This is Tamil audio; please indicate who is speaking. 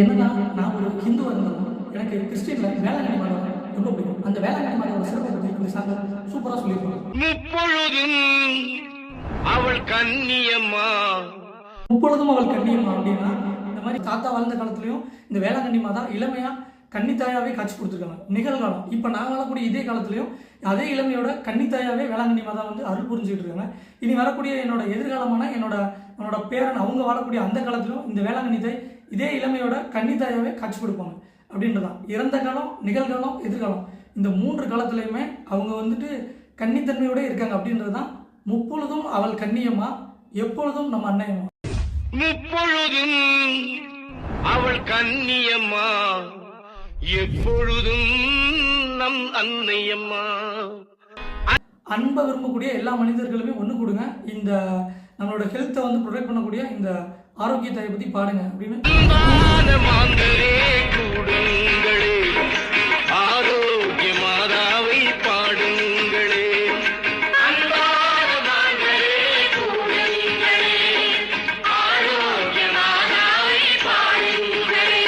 Speaker 1: என்னன்னா நான் ஒரு ஹிந்துவா இருந்தாலும் எனக்கு கிறிஸ்டியன்ல வேளாங்கண்ணி மாதம் ரொம்ப பிடிக்கும். அந்த வேளாங்கண்ணி மாதோட சிறப்பை பத்தி இந்த சாங்க சூப்பரா சொல்லியிருப்பாங்க.
Speaker 2: முப்பொழுதும் அவள் கண்ணியம்மா
Speaker 1: முப்பொழுதும் அவள் கண்ணியம்மா அப்படின்னா இந்த மாதிரி தாத்தா வாழ்ந்த காலத்துலயும் இந்த வேளாங்கண்ணி மாதா இளமையா கன்னித்தாயாவே காட்சி கொடுத்துருக்காங்க. நிகழ்காலம் இப்ப நான் வாழக்கூடிய இதே காலத்திலயும் அதே இளமையோட கன்னித்தாயாவே வேளாங்கண்ணி மாதா வந்து அருள் புரிஞ்சுட்டு இருக்காங்க. இனி வரக்கூடிய என்னோட எதிர்காலமான என்னோட பேரன் அவங்க வாழக்கூடிய அந்த காலத்திலும் இந்த வேளாங்கண்ணி தாய் இதே இளமையோட கன்னித்தாயாவே காட்சி கொடுப்பாங்க அப்படின்றதான். இறந்த காலம், நிகழ்காலம், எதிர்காலம் இந்த 3 காலத்திலையுமே அவங்க வந்துட்டு கன்னித்தன்மையோட இருக்காங்க அப்படின்றதுதான் முப்பொழுதும் அவள் கண்ணியம்மா, எப்பொழுதும் நம்ம அன்னையம்மா.
Speaker 2: முப்பொழுதும் அவள் கண்ணியம்மா எப்பொழுதும் நம் அன்னையம்மா.
Speaker 1: அன்பை விரும்பக்கூடிய எல்லா மனிதர்களுமே ஒன்று கொடுங்க. இந்த நம்மளோட ஹெல்த்தை வந்து ப்ரொடெக்ட் பண்ணக்கூடிய இந்த ஆரோக்கியத்தை பற்றி பாடுங்க அப்படின்னு